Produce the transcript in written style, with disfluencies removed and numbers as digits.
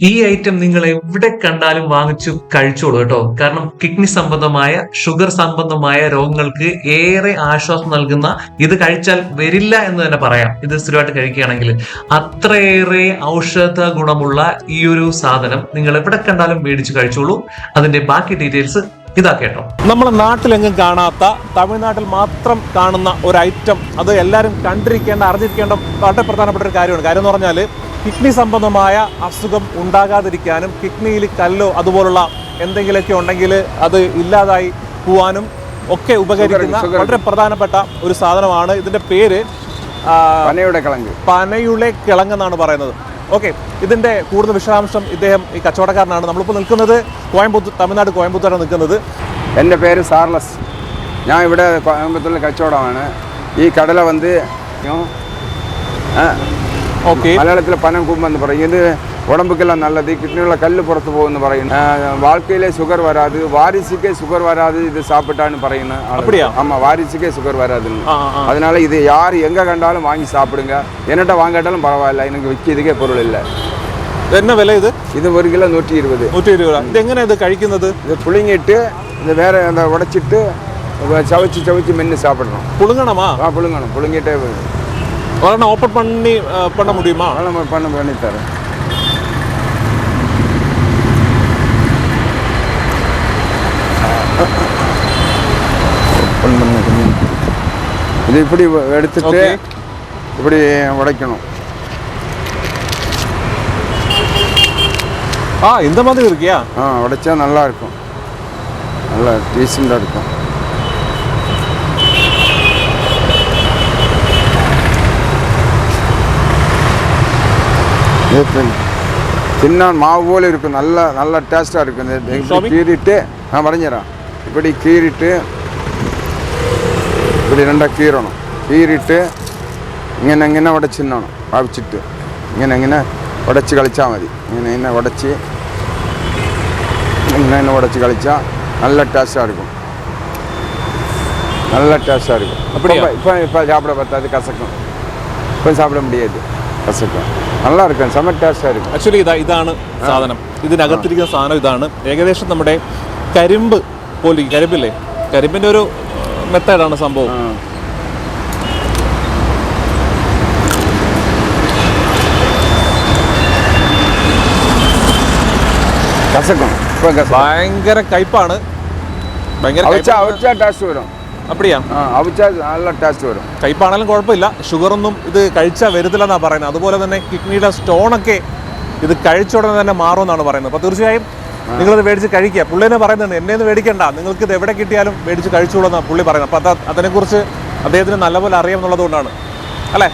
ഈ ഐറ്റം നിങ്ങൾ എവിടെ കണ്ടാലും വാങ്ങിച്ചു കഴിച്ചോളൂ കേട്ടോ. കാരണം കിഡ്നി സംബന്ധമായ ഷുഗർ സംബന്ധമായ രോഗങ്ങൾക്ക് ഏറെ ആശ്വാസം നൽകുന്ന, ഇത് കഴിച്ചാൽ വരില്ല എന്ന് തന്നെ പറയാം, ഇത് സ്ഥിരമായിട്ട് കഴിക്കുകയാണെങ്കിൽ. അത്രയേറെ ഔഷധ ഗുണമുള്ള ഈ ഒരു സാധനം നിങ്ങൾ എവിടെ കണ്ടാലും മേടിച്ച് കഴിച്ചോളൂ. അതിന്റെ ബാക്കി ഡീറ്റെയിൽസ് ഇതാ കേട്ടോ. നമ്മുടെ നാട്ടിലെങ്ങും കാണാത്ത, തമിഴ്നാട്ടിൽ മാത്രം കാണുന്ന ഒരു ഐറ്റം, അത് എല്ലാവരും കണ്ടിരിക്കേണ്ട, അറിഞ്ഞിരിക്കേണ്ട വളരെ പ്രധാനപ്പെട്ട ഒരു കാര്യമാണ്. കാര്യം എന്ന് പറഞ്ഞാൽ കിഡ്നി സംബന്ധമായ അസുഖം ഉണ്ടാകാതിരിക്കാനും കിഡ്നിയിൽ കല്ലോ അതുപോലുള്ള എന്തെങ്കിലുമൊക്കെ ഉണ്ടെങ്കിൽ അത് ഇല്ലാതായി പോവാനും ഒക്കെ ഉപകരിക്കുന്ന വളരെ പ്രധാനപ്പെട്ട ഒരു സാധനമാണ്. ഇതിൻ്റെ പേര് പനയുടെ കിഴങ്ങ് എന്നാണ് പറയുന്നത്. ഓക്കെ, ഇതിൻ്റെ കൂടുതൽ വിശദാംശം ഇദ്ദേഹം ഈ കച്ചവടക്കാരനാണ്. നമ്മളിപ്പോൾ നിൽക്കുന്നത് കോയമ്പത്തൂർ, തമിഴ്നാട് കോയമ്പത്തൂരാണ് നിൽക്കുന്നത്. എൻ്റെ പേര് സാർലസ്. ഞാൻ ഇവിടെ കോയമ്പത്തൂരിൽ കച്ചവടമാണ്. ഈ കടല വന്ന് മലയാളത്തിൽ പനം കൂമ്പെന്ന് പറയും. ഇത് ഉടമ്പുക്കെല്ലാം നല്ലത്, കിഡ്നിയുള്ള കല്ല് പുറത്തു പോകുമെന്ന് പറയുന്നു. வாழ்க்கையிலே சுகர் வராது, வாரிசுக்கே சுகர் வராது இது சாப்பிட்டான்னு പറയുന്നത്. அப்படியா? ஆமாம், வாரிசுக்கே சுகர் வராதுன்னு. அதனால இது யார் எங்கே கண்டாலும் வாங்கி சாப்பிடுங்க. என்னட்ட வாங்காட்டாலும் பரவாயில்ல, எனக்கு விற்கிறதுக்கே பொருள் இல்லை. என்ன விலை இது? ഇത് 1 കിലോ 120. 120. ഇത് എങ്ങനെയാണ് ഇത് കഴിക്കുന്നത്? ഇത് പുളിങ്ങിട്ട് ഇത് വേറെ എന്താ ഉടച്ചിട്ട് ചവച്ച് മെന്ന് சாப்பிடணும். പുളുങ്ങണമാ? പുളുങ്ങണം. പുളുങ്ങിട്ടേ உடனே ஓப்பன் பண்ண முடியுமா? பண்ணி தரேன். இது இப்படி எடுத்துட்டு இப்படி உடைக்கணும். இந்த மாதிரி இருக்கியா? உடைச்சா நல்லா இருக்கும், நல்லா டீசெண்டாக இருக்கும். தின்னான் மாவு போல இருக்கும், நல்ல டேஸ்ட்டாக இருக்கும். இப்படி கீறிட்டு வரைஞ்சிடறேன். இப்படி கீறிட்டு இப்படி ரெண்டாக கீறணும். கீறிட்டு ഇങ്ങനെ ഉടച്ചിടണം. പാവിച്ചിട്ട് ഇങ്ങനെ ഉടച്ച് കളിച്ചാൽ മതി. ഇങ്ങനെ ഉടച്ച് ഉടച്ച് കളിച്ചാൽ നല്ല ടേസ്റ്റാக இருக்கும். நல்ல டேஸ்ட்டாக இருக்கும். இப்போ சாப்பிட பார்த்தாது, கசக்கும். இப்போ சாப்பிட முடியாது, കസക്കം. നല്ല ഇരിക്കും, സെമ ടേസ്റ്റ് ആയിരിക്കും. ആക്ച്വലി ഇതാണ് സാധനം. ഇതിനകത്തിരിക്കുന്ന സാധനം ഇതാണ്. ഏകദേശം നമ്മുടെ കരിമ്പ് പോലെ, കരിമ്പില്ലേ, കരിമ്പിൻ്റെ ഒരു മെത്തേഡാണ് സംഭവം. കസക്കം. ഭയങ്കര കയ്പാണ്, ഭയങ്കര ടേസ്റ്റ് വരും. അപ്പടിയാ? നല്ല ടേസ്റ്റ് വരും. കയ്പാണെങ്കിലും കുഴപ്പമില്ല. ഷുഗറൊന്നും ഇത് കഴിച്ചാൽ വരുന്നില്ലെന്നാണ് പറയുന്നത്. അതുപോലെ തന്നെ കിഡ്നിയുടെ സ്റ്റോണൊക്കെ ഇത് കഴിച്ച ഉടനെ തന്നെ മാറുമെന്നാണ് പറയുന്നത്. അപ്പോൾ തീർച്ചയായും നിങ്ങളിത് മേടിച്ച് കഴിക്കുക. പുള്ളി തന്നെ പറയുന്നുണ്ട്, എന്നെ ഒന്നും മേടിക്കണ്ട, നിങ്ങൾക്ക് ഇത് എവിടെ കിട്ടിയാലും മേടിച്ച് കഴിച്ചോളൂ എന്നാണ് പുള്ളി പറയുന്നത്. അപ്പോൾ അതിനെക്കുറിച്ച് അദ്ദേഹത്തിന് നല്ലപോലെ അറിയാമെന്നുള്ളത് കൊണ്ടാണ് അല്ലേ?